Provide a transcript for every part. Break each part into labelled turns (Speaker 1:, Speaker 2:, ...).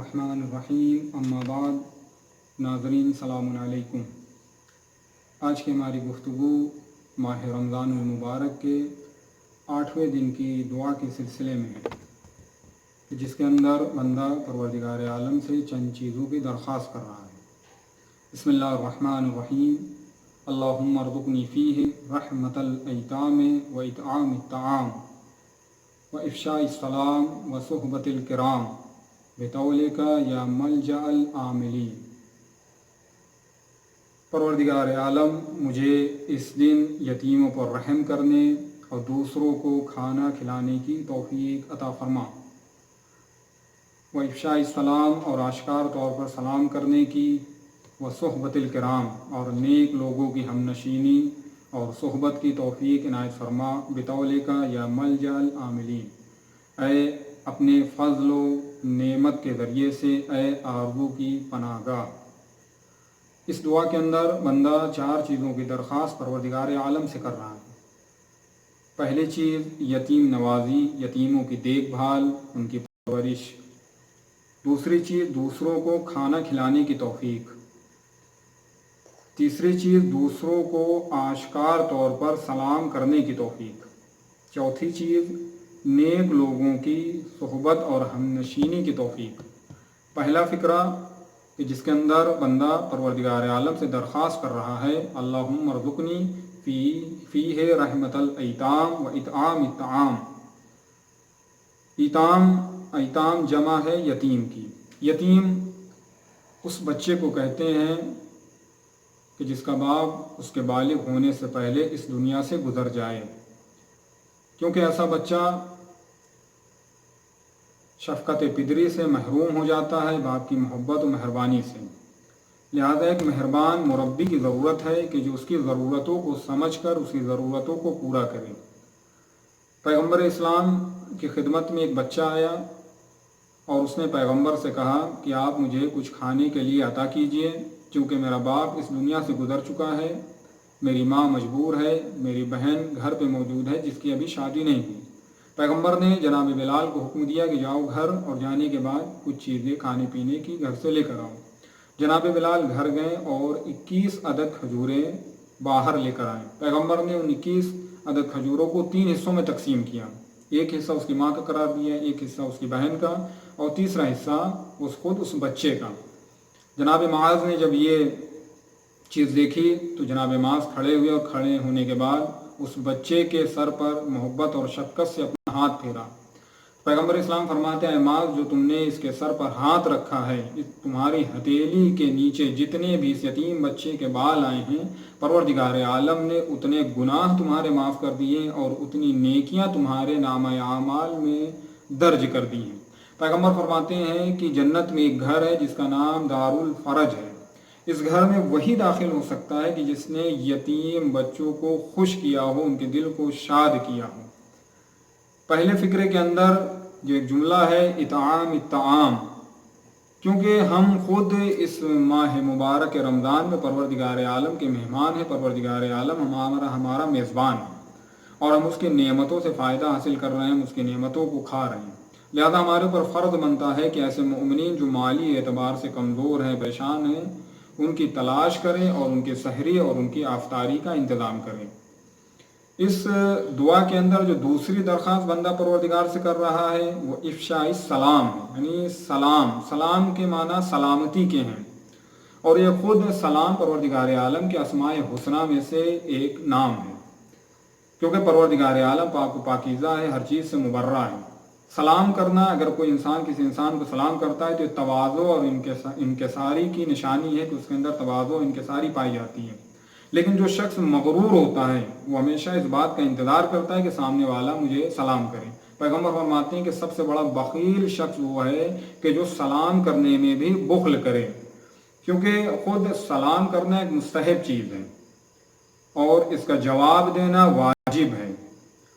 Speaker 1: الرحمن الرحیم اما بعد ناظرین السلام علیکم۔ آج کی ہماری گفتگو ماہ رمضان المبارک کے 8ویں دن کی دعا کے سلسلے میں ہے، جس کے اندر بندہ پروردگار عالم سے چند چیزوں کی درخواست کر رہا ہے۔ بسم اللہ الرحمن الرحیم۔ اللہم ارزقنی فیہ رحمت الایتام و اطعام الطعام و افشاء السلام و صحبت الکرام بطولک یا ملجأ العاملین۔ پروردگار عالم مجھے اس دن یتیموں پر رحم کرنے اور دوسروں کو کھانا کھلانے کی توفیق عطا فرما، و افشاء السلام اور آشکار طور پر سلام کرنے کی، و صحبت الکرام اور نیک لوگوں کی ہم نشینی اور صحبت کی توفیق عنایت فرما، بطولک یا ملجأ العاملین، اے اپنے فضل و نعمت کے ذریعے سے اے آرزو کی پناہ گاہ۔ اس دعا کے اندر بندہ 4 چیزوں کی درخواست پروردگار عالم سے کر رہا ہے۔ پہلی چیز یتیم نوازی، یتیموں کی دیکھ بھال، ان کی پرورش۔ دوسری چیز دوسروں کو کھانا کھلانے کی توفیق۔ تیسری چیز دوسروں کو آشکار طور پر سلام کرنے کی توفیق۔ چوتھی چیز نیک لوگوں کی صحبت اور ہم نشینی کی توفیق۔ پہلا فقرہ کہ جس کے اندر بندہ پروردگار عالم سے درخواست کر رہا ہے، اللہم ارزقنی فیہ رحمت الایتام و اطعام الطعام۔ ایتام جمع ہے یتیم کی۔ یتیم اس بچے کو کہتے ہیں کہ جس کا باپ اس کے بالغ ہونے سے پہلے اس دنیا سے گزر جائے، کیونکہ ایسا بچہ شفقت پدری سے محروم ہو جاتا ہے، باپ کی محبت و مہربانی سے۔ لہذا ایک مہربان مربی کی ضرورت ہے کہ جو اس کی ضرورتوں کو سمجھ کر اس کی ضرورتوں کو پورا کرے۔ پیغمبر اسلام کی خدمت میں ایک بچہ آیا اور اس نے پیغمبر سے کہا کہ آپ مجھے کچھ کھانے کے لیے عطا کیجئے، کیونکہ میرا باپ اس دنیا سے گزر چکا ہے، میری ماں مجبور ہے، میری بہن گھر پہ موجود ہے جس کی ابھی شادی نہیں ہوئی۔ پیغمبر نے جناب بلال کو حکم دیا کہ جاؤ گھر، اور جانے کے بعد کچھ چیزیں کھانے پینے کی گھر سے لے کر آؤ۔ جناب بلال گھر گئے اور 21 عدد کھجوریں باہر لے کر آئے۔ پیغمبر نے ان 21 عدد کھجوروں کو 3 حصوں میں تقسیم کیا۔ ایک حصہ اس کی ماں کا قرار دیا، ایک حصہ اس کی بہن کا، اور تیسرا حصہ اس بچے کا۔ جناب معاذ نے جب یہ چیز دیکھی تو جناب معاذ کھڑے ہوئے، اور کھڑے ہونے کے بعد اس بچے کے سر پر محبت اور شفقت سے اپنا ہاتھ پھیرا۔ پیغمبر اسلام فرماتے ہیں، معاذ جو تم نے اس کے سر پر ہاتھ رکھا ہے، تمہاری ہتھیلی کے نیچے جتنے بھی اس یتیم بچے کے بال آئے ہیں، پروردگار عالم نے اتنے گناہ تمہارے معاف کر دیے اور اتنی نیکیاں تمہارے نامہ اعمال میں درج کر دی ہیں۔ پیغمبر فرماتے ہیں کہ جنت میں ایک گھر ہے جس کا نام دار الفرج ہے۔ اس گھر میں وہی داخل ہو سکتا ہے کہ جس نے یتیم بچوں کو خوش کیا ہو، ان کے دل کو شاد کیا ہو۔ پہلے فقرے کے اندر جو ایک جملہ ہے اطعام الطعام، کیونکہ ہم خود اس ماہ مبارک رمضان میں پروردگار عالم کے مہمان ہیں، پروردگار عالم ہمارا میزبان ہے، اور ہم اس کی نعمتوں سے فائدہ حاصل کر رہے ہیں، ہم اس کی نعمتوں کو کھا رہے ہیں۔ لہذا ہمارے اوپر فرض بنتا ہے کہ ایسے مومنین جو مالی اعتبار سے کمزور ہیں، پریشان ہیں، ان کی تلاش کریں اور ان کے سحری اور ان کی افطاری کا انتظام کریں۔ اس دعا کے اندر جو دوسری درخواست بندہ پروردگار سے کر رہا ہے وہ افشاء السلام ہے، یعنی سلام کے معنی سلامتی کے ہیں، اور یہ خود سلام پروردگار عالم کے اسماء حسنہ میں سے ایک نام ہے، کیونکہ پروردگار عالم پاک و پاکیزہ ہے، ہر چیز سے مبرہ ہے۔ سلام کرنا، اگر کوئی انسان کسی انسان کو سلام کرتا ہے تو یہ تواضع اور انکساری کی نشانی ہے کہ اس کے اندر تواضع اور انکساری پائی جاتی ہے۔ لیکن جو شخص مغرور ہوتا ہے وہ ہمیشہ اس بات کا انتظار کرتا ہے کہ سامنے والا مجھے سلام کرے۔ پیغمبر فرماتے ہیں کہ سب سے بڑا بخیل شخص وہ ہے کہ جو سلام کرنے میں بھی بخل کرے، کیونکہ خود سلام کرنا ایک مستحب چیز ہے اور اس کا جواب دینا واجب ہے۔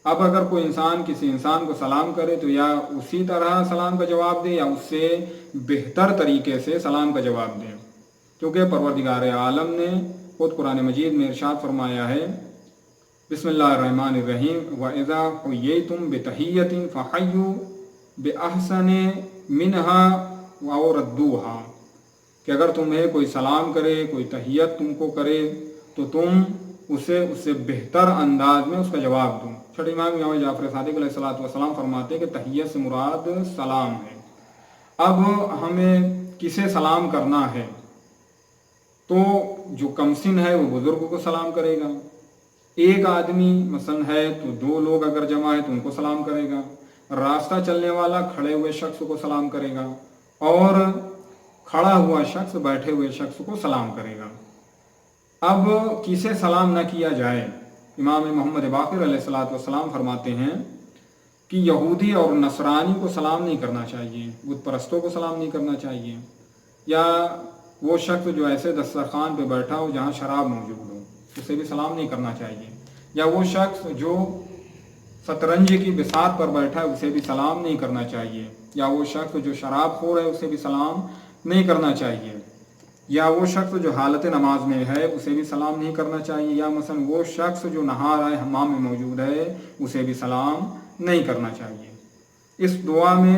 Speaker 1: اب اگر کوئی انسان کسی انسان کو سلام کرے تو یا اسی طرح سلام کا جواب دے یا اس سے بہتر طریقے سے سلام کا جواب دے، کیونکہ پروردگار عالم نے خود قرآن مجید میں ارشاد فرمایا ہے، بسم اللہ الرحمن الرحیم، وَإِذَا حُيِّيتُم بِتَحِيَّةٍ فَحَيُّوا بِأَحْسَنَ مِنْهَا وردوہا، کہ اگر تمہیں کوئی سلام کرے، کوئی تحیت تم کو کرے تو تم اس سے بہتر انداز میں اس کا جواب دو۔ چھٹے امام جعفر صادق علیہ السلام فرماتے ہیں کہ تحیت سے مراد سلام ہے۔ اب ہمیں کسے سلام کرنا ہے؟ تو جو کمسن ہے وہ بزرگ کو سلام کرے گا، ایک آدمی مثلا ہے تو 2 لوگ اگر جمع ہے تو ان کو سلام کرے گا، راستہ چلنے والا کھڑے ہوئے شخص کو سلام کرے گا، اور کھڑا ہوا شخص بیٹھے ہوئے شخص کو سلام کرے گا۔ اب کسے سلام نہ کیا جائے؟ امام محمد باقر علیہ السلام فرماتے ہیں کہ یہودی اور نصرانی کو سلام نہیں کرنا چاہیے، بت پرستوں کو سلام نہیں کرنا چاہیے، یا وہ شخص جو ایسے دسترخوان پہ بیٹھا ہو جہاں شراب موجود ہو اسے بھی سلام نہیں کرنا چاہیے، یا وہ شخص جو شطرنج کی بساط پر بیٹھا ہے اسے بھی سلام نہیں کرنا چاہیے، یا وہ شخص جو شراب خور ہے اسے بھی سلام نہیں کرنا چاہیے، یا وہ شخص جو حالت نماز میں ہے اسے بھی سلام نہیں کرنا چاہیے، یا مثلا وہ شخص جو نہا رہا ہے حمام میں موجود ہے اسے بھی سلام نہیں کرنا چاہیے۔ اس دعا میں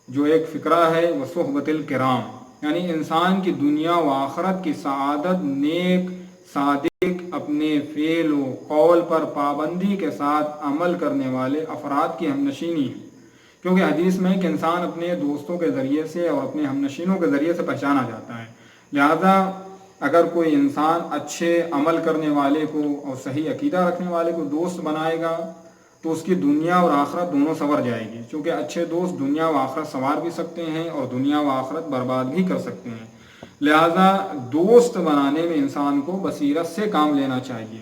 Speaker 1: جو ایک فقرہ ہے وہ صحبت الکرام، یعنی انسان کی دنیا و آخرت کی سعادت نیک صادق اپنے فعل و قول پر پابندی کے ساتھ عمل کرنے والے افراد کی ہمنشینی ہے، کیونکہ حدیث میں کہ انسان اپنے دوستوں کے ذریعے سے اور اپنے ہمنشینوں کے ذریعے سے پہچانا جاتا ہے، لہذا اگر کوئی انسان اچھے عمل کرنے والے کو اور صحیح عقیدہ رکھنے والے کو دوست بنائے گا تو اس کی دنیا اور آخرت دونوں سنور جائے گی، چونکہ اچھے دوست دنیا و آخرت سنوار بھی سکتے ہیں اور دنیا و آخرت برباد بھی کر سکتے ہیں، لہذا دوست بنانے میں انسان کو بصیرت سے کام لینا چاہیے۔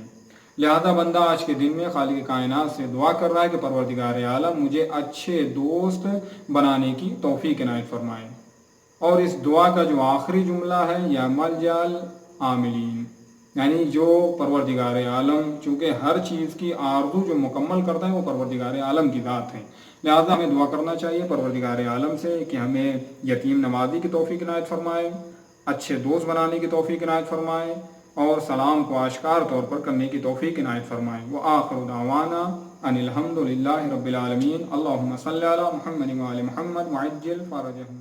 Speaker 1: لہذا بندہ آج کے دن میں خالق کائنات سے دعا کر رہا ہے کہ پروردگار عالم مجھے اچھے دوست بنانے کی توفیق عنایت فرمائے، اور اس دعا کا جو آخری جملہ ہے یا ملجال عاملین، یعنی جو پروردگار عالم، چونکہ ہر چیز کی آرزو جو مکمل کرتا ہے وہ پروردگار عالم کی ذات ہے، لہذا ہمیں دعا کرنا چاہیے پروردگار عالم سے کہ ہمیں یتیم نوازی کی توفیق عنایت فرمائے، اچھے دوست بنانے کی توفیق عنایت فرمائے، اور سلام کو آشکار طور پر کرنے کی توفیق عنایت فرمائے۔ وآخر دعوانا ان الحمد للہ رب العالمین، اللہم صلی علی محمد وعلی محمد وعجل فرجہم۔